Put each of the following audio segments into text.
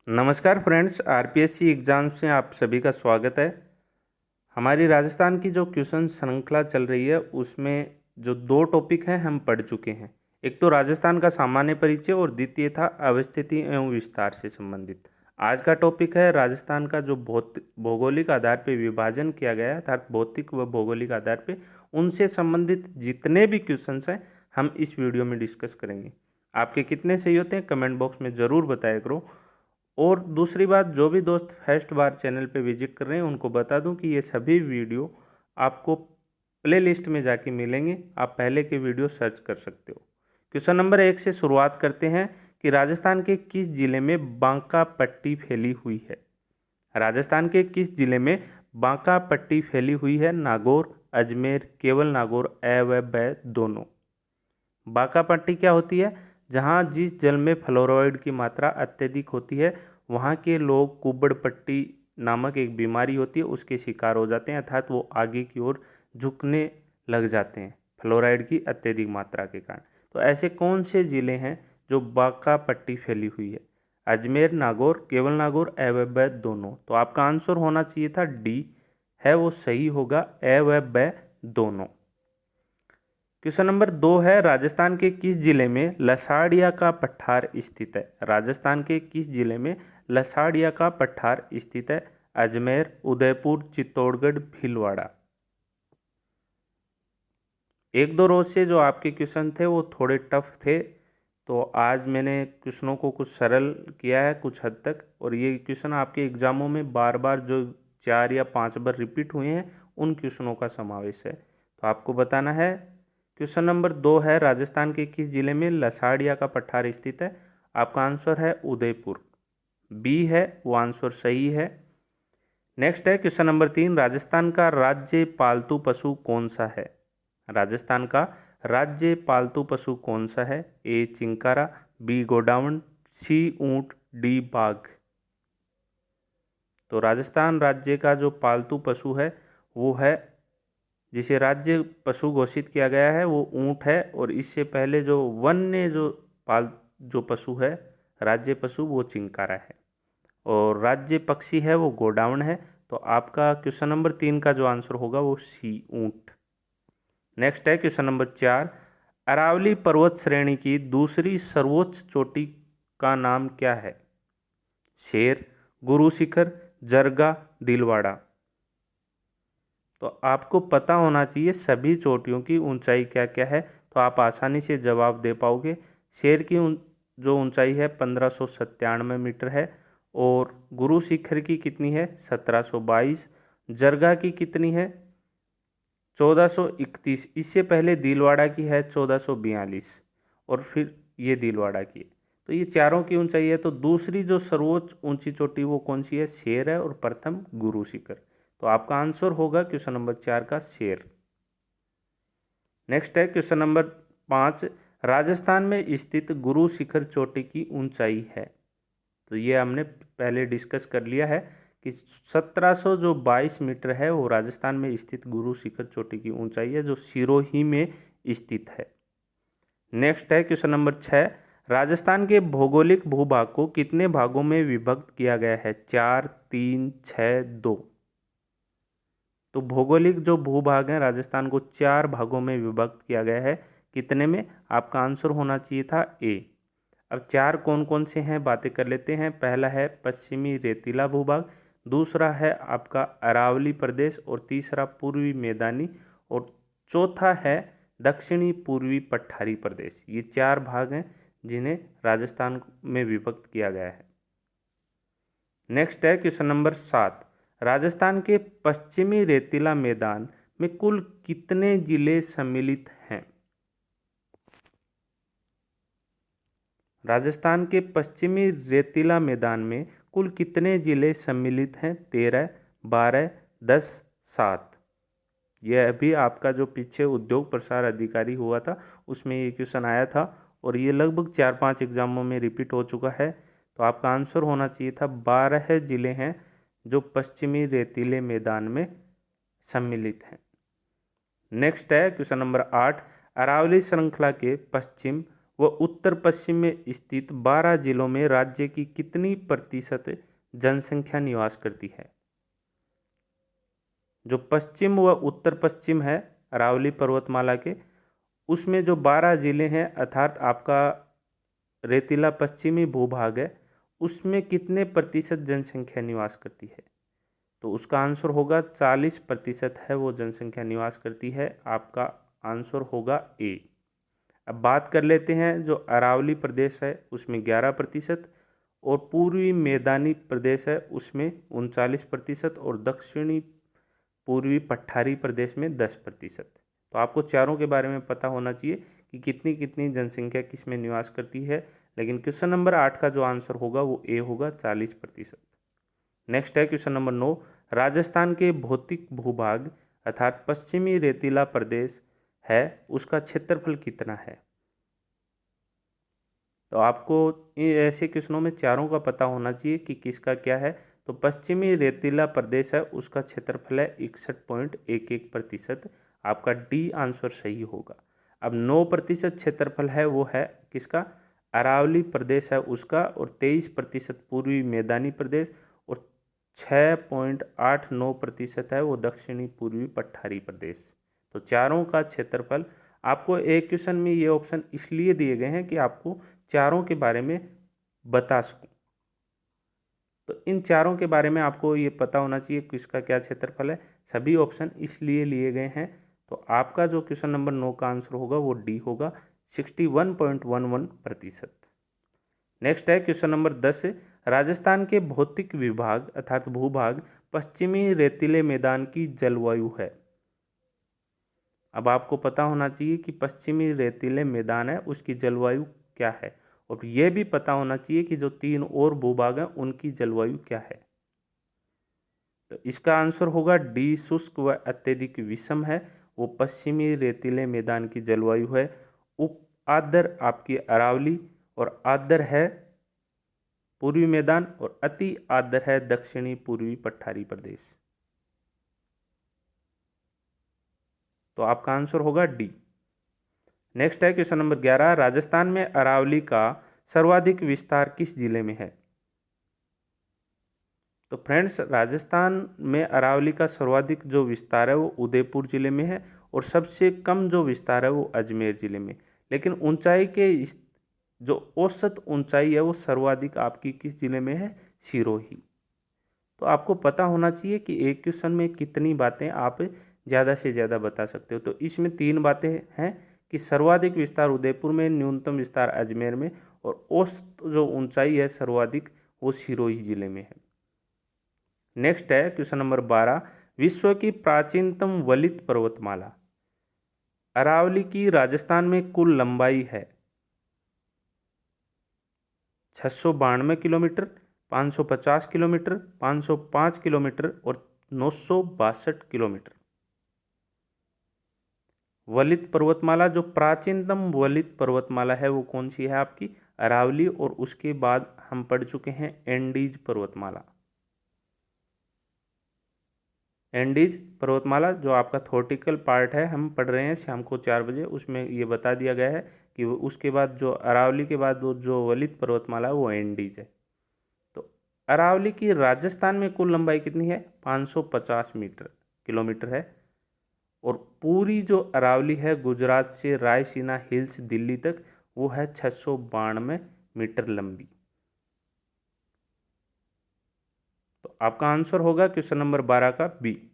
नमस्कार friends, RPSC exams में आप सभी का स्वागत है। हमारी राजस्थान की जो क्वेश्चन श्रृंखला चल रही है उसमें जो दो टॉपिक हैं हम पढ़ चुके हैं। एक तो राजस्थान का सामान्य परिचय और द्वितीय था अवस्थिति एवं विस्तार से संबंधित। आज का टॉपिक है राजस्थान का जो भौगोलिक आधार पर विभाजन किया गया है, अर्थात भौतिक व भौगोलिक आधार पर उनसे संबंधित जितने भी क्वेश्चंस हैं हम इस वीडियो में डिस्कस करेंगे। आपके कितने सही होते हैं कमेंट बॉक्स में ज़रूर बताया करो। और दूसरी बात, जो भी दोस्त फर्स्ट बार चैनल पे विजिट कर रहे हैं उनको बता दूं कि ये सभी वीडियो आपको प्ले लिस्ट में जाके मिलेंगे, आप पहले के वीडियो सर्च कर सकते हो। क्वेश्चन नंबर 1 से शुरुआत करते हैं कि राजस्थान के किस जिले में बांका पट्टी फैली हुई है। राजस्थान के किस जिले में बांका पट्टी फैली हुई है? नागौर, अजमेर, केवल नागौर, ए व ब दोनों। बांका पट्टी क्या होती है? जहाँ जिस जल में फ्लोराइड की मात्रा अत्यधिक होती है वहाँ के लोग कुब्बड़ पट्टी नामक एक बीमारी होती है उसके शिकार हो जाते हैं, अर्थात वो आगे की ओर झुकने लग जाते हैं फ्लोराइड की अत्यधिक मात्रा के कारण। तो ऐसे कौन से ज़िले हैं जो बांका पट्टी फैली हुई है? अजमेर, नागौर, केवल नागौर, ए व ब दोनों। तो आपका आंसर होना चाहिए था डी, है वो सही होगा, ए व ब दोनों। क्वेश्चन नंबर 2 है, राजस्थान के किस जिले में लसाड़िया का पठार स्थित है? राजस्थान के किस जिले में लसाड़िया का पठार स्थित है? अजमेर, उदयपुर, चित्तौड़गढ़, भीलवाड़ा। एक दो रोज से जो आपके क्वेश्चन थे वो थोड़े टफ थे, तो आज मैंने क्वेश्चनों को कुछ सरल किया है कुछ हद तक, और ये क्वेश्चन आपके एग्जामों में बार बार जो 4 या 5 बार रिपीट हुए हैं उन क्वेश्चनों का समावेश है। तो आपको बताना है। क्वेश्चन नंबर 2 है, राजस्थान के किस जिले में लसाड़िया का पठार स्थित है? आपका आंसर है उदयपुर, बी है वो आंसर सही है। नेक्स्ट है क्वेश्चन नंबर 3, राजस्थान का राज्य पालतू पशु कौन सा है? राजस्थान का राज्य पालतू पशु कौन सा है? ए चिंकारा, बी गोडाउन, सी ऊंट, डी बाघ। तो राजस्थान राज्य का जो पालतू पशु है वो है, जिसे राज्य पशु घोषित किया गया है वो ऊंट है, और इससे पहले जो वन्य जो पशु है राज्य पशु वो चिंकारा है, और राज्य पक्षी है वो गोडाउन है। तो आपका क्वेश्चन नंबर 3 का जो आंसर होगा वो सी ऊंट। नेक्स्ट है क्वेश्चन नंबर 4, अरावली पर्वत श्रेणी की दूसरी सर्वोच्च चोटी का नाम क्या है? शेर, गुरु शिखर, जरगा, दिलवाड़ा। तो आपको पता होना चाहिए सभी चोटियों की ऊंचाई क्या क्या है, तो आप आसानी से जवाब दे पाओगे। शेर की जो ऊंचाई है 1597 मीटर है, और गुरु शिखर की कितनी है? 1722। जरगा की कितनी है? 1431। इससे पहले दिलवाड़ा की है 1442, और फिर ये दिलवाड़ा की। तो ये चारों की ऊंचाई है, तो दूसरी जो सर्वोच्च ऊंची चोटी वो कौन सी है? शेर है, और प्रथम गुरु शिखर। तो आपका आंसर होगा क्वेश्चन नंबर 4 का शेर। नेक्स्ट है क्वेश्चन नंबर 5, राजस्थान में स्थित गुरु शिखर चोटी की ऊंचाई है। तो ये हमने पहले डिस्कस कर लिया है कि 1722 मीटर है वो राजस्थान में स्थित गुरु शिखर चोटी की ऊंचाई है, जो सिरोही में स्थित है। नेक्स्ट है क्वेश्चन नंबर 6, राजस्थान के भौगोलिक भूभाग को कितने भागों में विभक्त किया गया है? 4, 3, 6, 2। तो भौगोलिक जो भूभाग है राजस्थान को 4 भागों में विभक्त किया गया है। कितने में? आपका आंसर होना चाहिए था ए। अब 4 कौन कौन से हैं बातें कर लेते हैं। पहला है पश्चिमी रेतीला भूभाग, दूसरा है आपका अरावली प्रदेश, और तीसरा पूर्वी मैदानी, और चौथा है दक्षिणी पूर्वी पठारी प्रदेश। ये 4 भाग हैं जिन्हें राजस्थान में विभक्त किया गया है। नेक्स्ट है क्वेश्चन नंबर 7, राजस्थान के पश्चिमी रेतीला मैदान में कुल कितने जिले सम्मिलित हैं? राजस्थान के पश्चिमी रेतीला मैदान में कुल कितने जिले सम्मिलित हैं? 13, 12, 10, 7। यह अभी आपका जो पीछे उद्योग प्रसार अधिकारी हुआ था उसमें ये क्वेश्चन आया था, और ये लगभग 4-5 एग्जामों में रिपीट हो चुका है। तो आपका आंसर होना चाहिए था 12 जिले हैं जो पश्चिमी रेतीले मैदान में सम्मिलित हैं। नेक्स्ट है क्वेश्चन नंबर 8, अरावली श्रृंखला के पश्चिम व उत्तर पश्चिम में स्थित 12 जिलों में राज्य की कितनी प्रतिशत जनसंख्या निवास करती है? जो पश्चिम व उत्तर पश्चिम है अरावली पर्वतमाला के, उसमें जो 12 जिले हैं अर्थात आपका रेतीला पश्चिमी भूभाग है, उसमें कितने प्रतिशत जनसंख्या निवास करती है? तो उसका आंसर होगा 40% है वो जनसंख्या निवास करती है। आपका आंसर होगा ए। अब बात कर लेते हैं जो अरावली प्रदेश है उसमें 11% और पूर्वी मैदानी प्रदेश है उसमें 39% और दक्षिणी पूर्वी पठारी प्रदेश में 10%। तो आपको चारों के बारे में पता होना चाहिए कि कितनी कितनी जनसंख्या किस में निवास करती है, लेकिन क्वेश्चन नंबर 8 का जो आंसर होगा वो ए होगा 40%। नेक्स्ट है क्वेश्चन नंबर 9, राजस्थान के भौतिक भूभाग अर्थात पश्चिमी रेतीला प्रदेश है उसका क्षेत्रफल कितना है? तो आपको ऐसे क्वेश्चनों में चारों का पता होना चाहिए कि किसका क्या है। तो पश्चिमी रेतीला प्रदेश है उसका क्षेत्रफल है 61.11%। आपका डी आंसर सही होगा। अब 9% क्षेत्रफल है वो है किसका? अरावली प्रदेश है उसका, और 23% पूर्वी मैदानी प्रदेश, और 6.89% है वो दक्षिणी पूर्वी पठारी प्रदेश। तो चारों का क्षेत्रफल आपको एक क्वेश्चन में ये ऑप्शन इसलिए दिए गए हैं कि आपको चारों के बारे में बता सकूं। तो इन चारों के बारे में आपको ये पता होना चाहिए किसका क्या क्षेत्रफल है। सभी ऑप्शन इसलिए लिए गए हैं। तो आपका जो क्वेश्चन नंबर 9 का आंसर होगा वो डी होगा, 61.11%। नेक्स्ट है क्वेश्चन नंबर 10, राजस्थान के भौतिक विभाग अर्थात भूभाग पश्चिमी रेतीले मैदान की जलवायु है। अब आपको पता होना चाहिए कि पश्चिमी रेतीले मैदान है उसकी जलवायु क्या है, और यह भी पता होना चाहिए कि जो 3 और भूभाग हैं उनकी जलवायु क्या है। तो इसका आंसर होगा डी, शुष्क व अत्यधिक विषम है वो पश्चिमी रेतीले मैदान की जलवायु है। उप आर्द्र आपकी अरावली, और आर्द्र है पूर्वी मैदान, और अति आर्द्र है दक्षिणी पूर्वी पठारी प्रदेश। तो आपका आंसर होगा डी। नेक्स्ट है क्वेश्चन नंबर 11, राजस्थान में अरावली का सर्वाधिक विस्तार किस जिले में है? तो फ्रेंड्स, राजस्थान में अरावली का सर्वाधिक जो विस्तार है वो उदयपुर जिले में है, और सबसे कम जो विस्तार है वो अजमेर जिले में। लेकिन ऊंचाई के जो औसत ऊंचाई है वो सर्वाधिक आपकी किस जिले में है? सिरोही। तो आपको पता होना चाहिए कि एक क्वेश्चन में कितनी बातें आप ज़्यादा से ज़्यादा बता सकते हो। तो इसमें 3 बातें हैं कि सर्वाधिक विस्तार उदयपुर में, न्यूनतम विस्तार अजमेर में, और औसत जो ऊंचाई है सर्वाधिक वो सिरोही जिले में है। नेक्स्ट है क्वेश्चन नंबर 12, विश्व की प्राचीनतम वलित पर्वतमाला अरावली की राजस्थान में कुल लंबाई है 692 किलोमीटर, 550 किलोमीटर, 505 किलोमीटर और 962 किलोमीटर। वलित पर्वतमाला, जो प्राचीनतम वलित पर्वतमाला है वो कौन सी है? आपकी अरावली, और उसके बाद हम पढ़ चुके हैं एंडीज पर्वतमाला। एंडीज पर्वतमाला जो आपका थॉर्टिकल पार्ट है हम पढ़ रहे हैं शाम को 4 बजे, उसमें ये बता दिया गया है कि उसके बाद जो अरावली के बाद वो जो वलित पर्वतमाला है वो एंडीज है। तो अरावली की राजस्थान में कुल लंबाई कितनी है? 550 किलोमीटर है, और पूरी जो अरावली है गुजरात से रायसीना हिल्स दिल्ली तक वो है 692 मीटर लंबी। तो आपका आंसर होगा क्वेश्चन नंबर 12 का बी।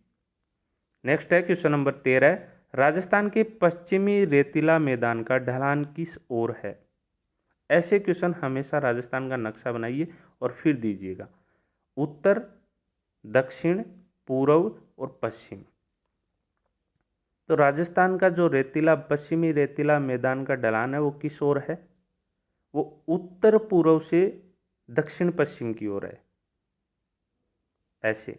नेक्स्ट है क्वेश्चन नंबर 13, राजस्थान के पश्चिमी रेतीला मैदान का ढलान किस ओर है? ऐसे क्वेश्चन हमेशा राजस्थान का नक्शा बनाइए और फिर दीजिएगा। उत्तर, दक्षिण, पूर्व और पश्चिम। तो राजस्थान का जो पश्चिमी रेतीला मैदान का ढलान है वो किस ओर है? वो उत्तर पूर्व से दक्षिण पश्चिम की ओर है। ऐसे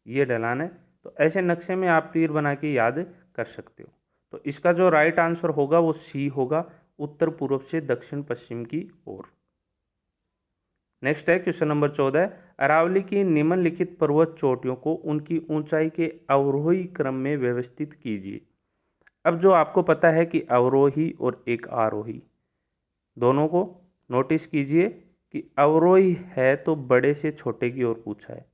ये ढलान है। तो ऐसे नक्शे में आप तीर बना के याद कर सकते हो। तो इसका जो राइट आंसर होगा वो सी होगा, उत्तर पूर्व से दक्षिण पश्चिम की ओर। नेक्स्ट है क्वेश्चन नंबर 14, अरावली की निम्नलिखित पर्वत चोटियों को उनकी ऊंचाई के अवरोही क्रम में व्यवस्थित कीजिए। अब जो आपको पता है कि अवरोही और एक आरोही, दोनों को नोटिस कीजिए कि अवरोही है तो बड़े से छोटे की ओर पूछा है।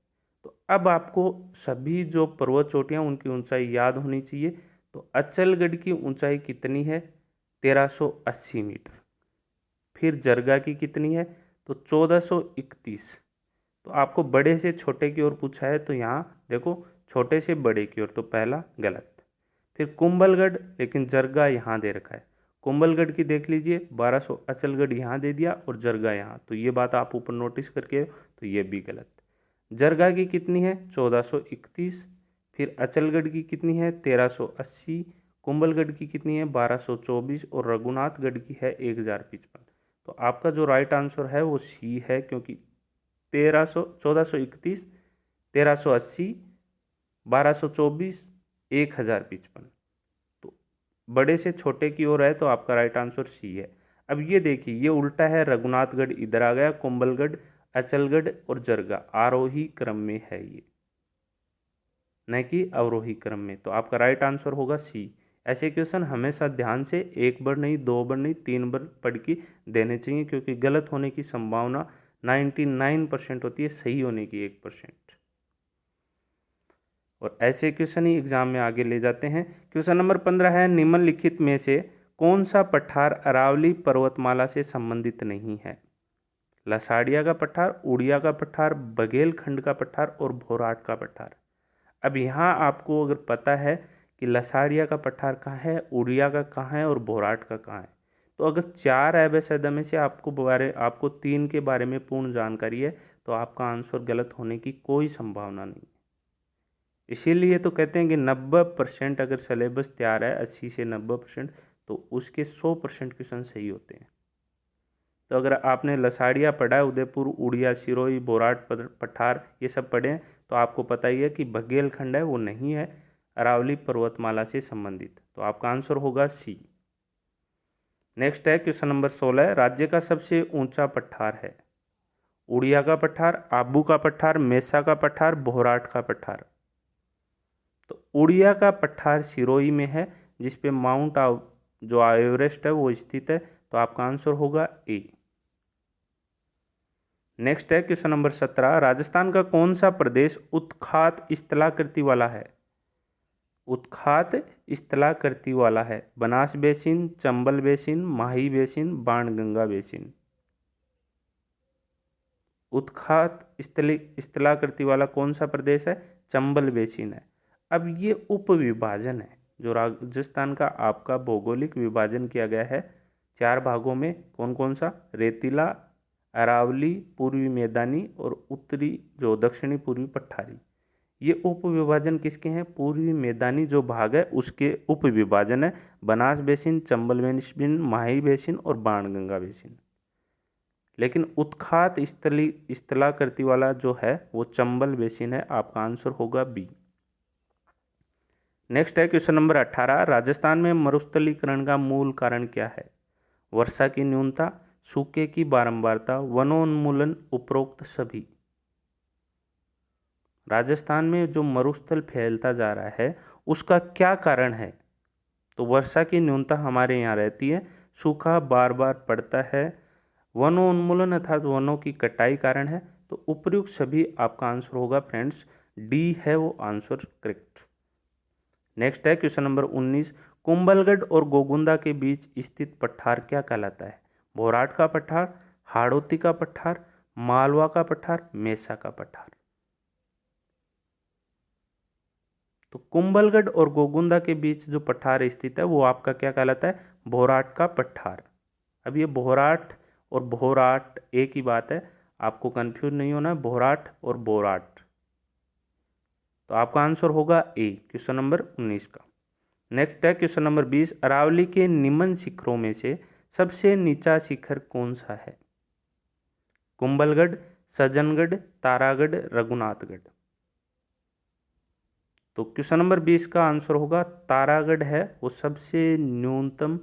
तो अब आपको सभी जो पर्वत चोटियाँ उनकी ऊंचाई याद होनी चाहिए। तो अचलगढ़ की ऊंचाई कितनी है? 1380 मीटर। फिर जरगा की कितनी है? तो 1431। तो आपको बड़े से छोटे की ओर पूछा है, तो यहाँ देखो छोटे से बड़े की ओर, तो पहला गलत। फिर कुंभलगढ़, लेकिन जरगा यहाँ दे रखा है। कुंभलगढ़ की देख लीजिए 1200, अचलगढ़ यहाँ दे दिया और जरगा यहाँ, तो ये बात आप ऊपर नोटिस करके, तो ये भी गलत। जरगा की कितनी है? 1431। फिर अचलगढ़ की कितनी है? 1380। कुंभलगढ़ की कितनी है? 1224। और रघुनाथगढ़ की है 1055। तो आपका जो राइट आंसर है वो सी है, क्योंकि 1431, 1380, 1224, 1055। तो बड़े से छोटे की ओर है, तो आपका राइट आंसर सी है। अब ये देखिए, ये उल्टा है, रघुनाथगढ़ इधर आ गया, कुंभलगढ़, अचलगढ़ और जरगा आरोही क्रम में है ये, न कि अवरोही क्रम में। तो आपका राइट आंसर होगा सी। ऐसे क्वेश्चन हमेशा ध्यान से एक बार नहीं, दो बार नहीं, 3 बार पढ़ के देने चाहिए, क्योंकि गलत होने की संभावना 99% होती है, सही होने की 1%। और ऐसे क्वेश्चन ही एग्जाम में आगे ले जाते हैं। क्वेश्चन नंबर 15 है, निम्नलिखित में से कौन सा पठार अरावली पर्वतमाला से संबंधित नहीं है? लसाड़िया का पठार, उड़िया का पठार, बघेलखंड का पठार और भोराट का पठार। अब यहाँ आपको अगर पता है कि लसाड़िया का पठार कहाँ है, उड़िया का कहाँ है और भोराट का कहाँ है, तो अगर 4 ABCD में से आपको 3 के बारे में पूर्ण जानकारी है, तो आपका आंसर गलत होने की कोई संभावना नहीं। इसीलिए तो कहते हैं कि 90% अगर सिलेबस तैयार है, 80 से 90%, तो उसके 100% क्वेश्चन सही होते हैं। तो अगर आपने लसाड़िया पढ़ा है, उदयपुर, उड़िया, सिरोही, बोराट, पठार, ये सब पढ़े हैं, तो आपको पता ही है कि बघेलखंड है वो नहीं है अरावली पर्वतमाला से संबंधित। तो आपका आंसर होगा सी। नेक्स्ट है क्वेश्चन नंबर 16, राज्य का सबसे ऊंचा पठार है? उड़िया का पठार, आबू का पठार, मेसा का पठार, बोराट का पठार। तो उड़िया का पठार सिरोही में है, जिसपे माउंट जो एवरेस्ट है वो स्थित है। तो आपका आंसर होगा ए। नेक्स्ट है क्वेश्चन नंबर 17, राजस्थान का कौन सा प्रदेश उत्खात स्थलाकृति वाला है? उत्खात स्थलाकृति वाला है। बनास बेसिन, चंबल बेसिन, माही बेसिन, बाणगंगा बेसिन। उत्खात स्थलाकृति वाला कौन सा प्रदेश है? चंबल बेसिन है। अब ये उप विभाजन है, जो राजस्थान का आपका भौगोलिक विभाजन किया गया है 4 भागों में। कौन कौन सा? रेतीला, अरावली, पूर्वी मैदानी और उत्तरी जो दक्षिणी पूर्वी पठारी। ये उप विभाजन किसके हैं? पूर्वी मैदानी जो भाग है उसके उप विभाजन है। बनास बेसिन, चंबल बेसिन, माही बेसिन और बाणगंगा बेसिन। लेकिन उत्खात स्थलाकृति वाला जो है वो चंबल बेसिन है। आपका आंसर होगा बी। नेक्स्ट है क्वेश्चन नंबर 18, राजस्थान में मरुस्थलीकरण का मूल कारण क्या है? वर्षा की न्यूनता, सूखे की बारंबारता, वनोन्मूलन, उपरोक्त सभी। राजस्थान में जो मरुस्थल फैलता जा रहा है उसका क्या कारण है? तो वर्षा की न्यूनता हमारे यहाँ रहती है, सूखा बार बार पड़ता है, वनोन्मूलन अर्थात वनों की कटाई कारण है। तो उपयुक्त सभी आपका आंसर होगा फ्रेंड्स, डी है वो आंसर करेक्ट। नेक्स्ट है क्वेश्चन नंबर 19, कुंभलगढ़ और गोगुंदा के बीच स्थित पठार क्या कहलाता है? भोराट का पठार, हाड़ौती का पठार, मालवा का पठार, मेसा का पठार। तो कुंभलगढ़ और गोगुंदा के बीच जो पठार स्थित है वो आपका क्या कहलाता है? भोराट का पठार। अब ये भोराट और भोराट एक ही बात है, आपको कंफ्यूज नहीं होना है, भोराट और बोराट। तो आपका आंसर होगा ए, क्वेश्चन नंबर 19 का। नेक्स्ट है क्वेश्चन नंबर 20, अरावली के निम्न शिखरों में से सबसे नीचा शिखर कौन सा है? कुंभलगढ़, सज्जनगढ़, तारागढ़, रघुनाथगढ़। तो क्वेश्चन नंबर 20 का आंसर होगा तारागढ़ है वो सबसे न्यूनतम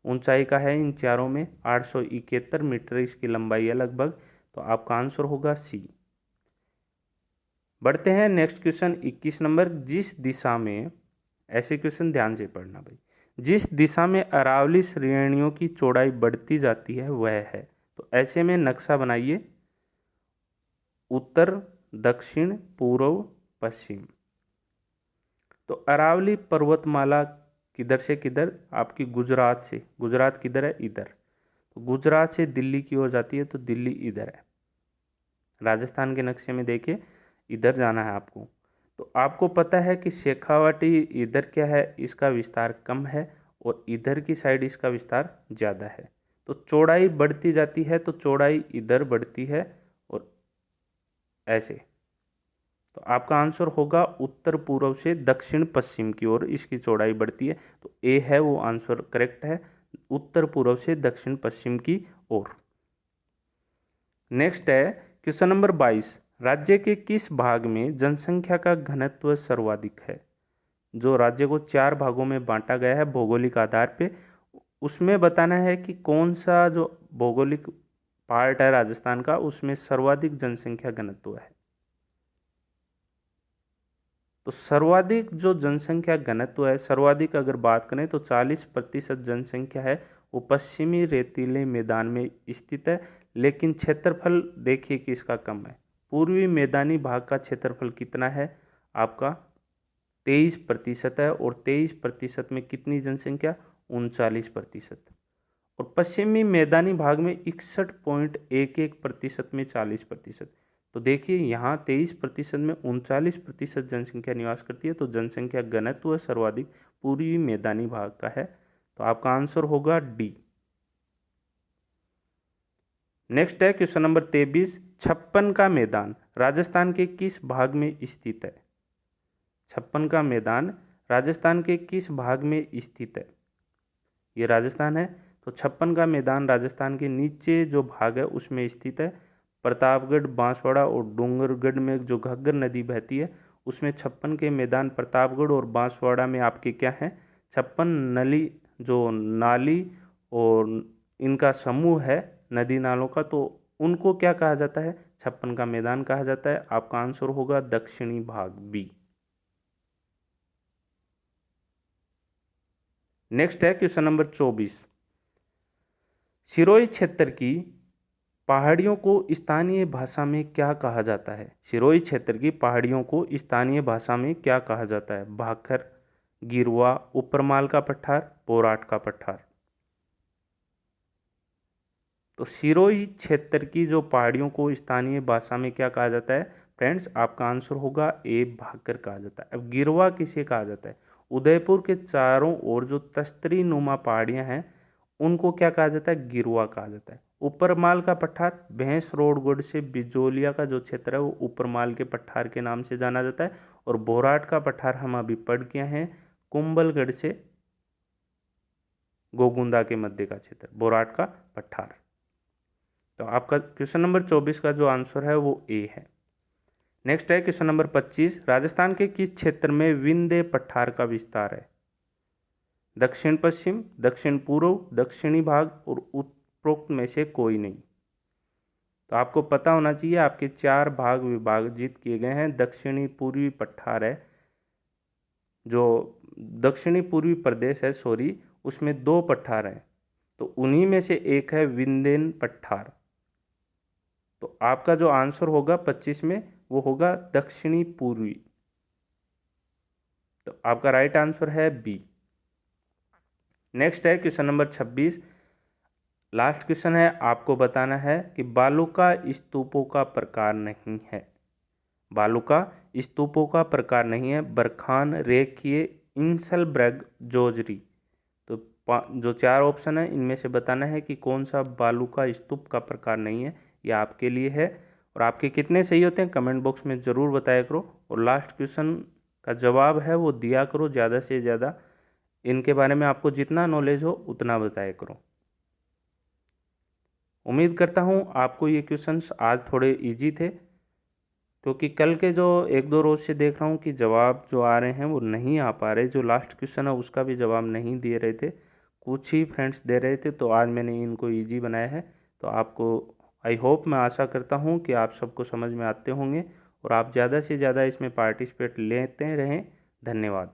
ऊंचाई का है इन चारों में, 871 मीटर इसकी लंबाई है लगभग। तो आपका आंसर होगा सी। बढ़ते हैं नेक्स्ट क्वेश्चन 21 नंबर, जिस दिशा में, ऐसे क्वेश्चन ध्यान से पढ़ना भाई, जिस दिशा में अरावली श्रेणियों की चौड़ाई बढ़ती जाती है वह है। तो ऐसे में नक्शा बनाइए, उत्तर, दक्षिण, पूर्व, पश्चिम। तो अरावली पर्वतमाला किधर से किधर? आपकी गुजरात से। गुजरात किधर है? इधर। तो गुजरात से दिल्ली की ओर जाती है, तो दिल्ली इधर है। राजस्थान के नक्शे में देखिए, इधर जाना है आपको। तो आपको पता है कि शेखावाटी इधर क्या है, इसका विस्तार कम है, और इधर की साइड इसका विस्तार ज़्यादा है। तो चौड़ाई बढ़ती जाती है, तो चौड़ाई इधर बढ़ती है और ऐसे। तो आपका आंसर होगा उत्तर पूर्व से दक्षिण पश्चिम की ओर इसकी चौड़ाई बढ़ती है। तो ए है वो आंसर करेक्ट है, उत्तर पूर्व से दक्षिण पश्चिम की ओर। नेक्स्ट है क्वेश्चन नंबर 22। राज्य के किस भाग में जनसंख्या का घनत्व सर्वाधिक है? जो राज्य को 4 भागों में बांटा गया है भौगोलिक आधार पे, उसमें बताना है कि कौन सा जो भौगोलिक पार्ट है राजस्थान का, उसमें सर्वाधिक जनसंख्या घनत्व है। तो सर्वाधिक जो जनसंख्या घनत्व है, सर्वाधिक अगर बात करें तो 40% जनसंख्या है वो पश्चिमी रेतीले मैदान में स्थित है। लेकिन क्षेत्रफल देखिए कि इसका कम है। पूर्वी मैदानी भाग का क्षेत्रफल कितना है आपका? 23% है। और 23% में कितनी जनसंख्या? 39%। और पश्चिमी मैदानी भाग में 61.11% में 40%। तो देखिए यहाँ 23% में 39% जनसंख्या निवास करती है। तो जनसंख्या घनत्व सर्वाधिक पूर्वी मैदानी भाग का है। तो आपका आंसर होगा डी। नेक्स्ट है क्वेश्चन नंबर 23। छप्पन का मैदान राजस्थान के किस भाग में स्थित है? छप्पन का मैदान राजस्थान के किस भाग में स्थित है? ये राजस्थान है। तो छप्पन का मैदान राजस्थान के नीचे जो भाग है उसमें स्थित है। प्रतापगढ़, बांसवाड़ा और डूंगरगढ़ में जो घग्गर नदी बहती है उसमें छप्पन के मैदान प्रतापगढ़ और बांसवाड़ा में आपके क्या हैं? छप्पन नली जो नाली और इनका समूह है नदी नालों का, तो उनको क्या कहा जाता है? छप्पन का मैदान कहा जाता है। आपका आंसर होगा दक्षिणी भाग बी। नेक्स्ट है क्वेश्चन नंबर 24। सिरोही क्षेत्र की पहाड़ियों को स्थानीय भाषा में क्या कहा जाता है? सिरोही क्षेत्र की पहाड़ियों को स्थानीय भाषा में क्या कहा जाता है? भाखर, गिरवा, ऊपरमाल का पठार, पोराट का पठार। तो सिरोही क्षेत्र की जो पहाड़ियों को स्थानीय भाषा में क्या कहा जाता है फ्रेंड्स? आपका आंसर होगा ए, भाकर कहा जाता है। अब गिरवा किसे कहा जाता है? उदयपुर के चारों ओर जो तश्तरी नुमा पहाड़ियां हैं उनको क्या कहा जाता है? गिरवा कहा जाता है। ऊपरमाल का पठार भैंस रोडगढ़ से बिजोलिया का जो क्षेत्र है वो ऊपरमाल के पठार के नाम से जाना जाता है। और बोराट का पठार हम अभी पढ़ के हैं, कुंभलगढ़ से गोगुंदा के मध्य का क्षेत्र, बोराट का पठार। तो आपका क्वेश्चन नंबर 24 का जो आंसर है वो ए है। नेक्स्ट है क्वेश्चन नंबर 25। राजस्थान के किस क्षेत्र में विंध्य पठार का विस्तार है? दक्षिण पश्चिम, दक्षिण पूर्व, दक्षिणी भाग और उपरोक्त में से कोई नहीं। तो आपको पता होना चाहिए आपके 4 भाग विभाजित किए गए हैं। दक्षिणी पूर्वी पठार है, जो दक्षिणी पूर्वी प्रदेश है सॉरी, उसमें 2 पठार हैं। तो उन्हीं में से एक है विंध्यन पठार। तो आपका जो आंसर होगा 25 में वो होगा दक्षिणी पूर्वी। तो आपका राइट आंसर है बी। नेक्स्ट है क्वेश्चन नंबर 26। लास्ट क्वेश्चन है, आपको बताना है कि बालुका स्तूपों का प्रकार नहीं है। बालुका स्तूपों का प्रकार नहीं है। बरखान, रेखीय, इंसलब्रग, जोजरी। तो जो 4 ऑप्शन है इनमें से बताना है कि कौन सा बालुका स्तूप का प्रकार नहीं है। ये आपके लिए है। और आपके कितने सही होते हैं कमेंट बॉक्स में ज़रूर बताया करो। और लास्ट क्वेश्चन का जवाब है वो दिया करो ज़्यादा से ज़्यादा। इनके बारे में आपको जितना नॉलेज हो उतना बताया करो। उम्मीद करता हूँ आपको ये क्वेश्चंस आज थोड़े इजी थे, क्योंकि कल के जो 1-2 रोज़ से देख रहा हूँ कि जवाब जो आ रहे हैं वो नहीं आ पा रहे। जो लास्ट क्वेश्चन है उसका भी जवाब नहीं दे रहे थे, कुछ ही फ्रेंड्स दे रहे थे। तो आज मैंने इनको इजी बनाया है। तो आपको आई होप, मैं आशा करता हूँ कि आप सबको समझ में आते होंगे और आप ज़्यादा से ज़्यादा इसमें पार्टिसिपेट लेते रहें। धन्यवाद।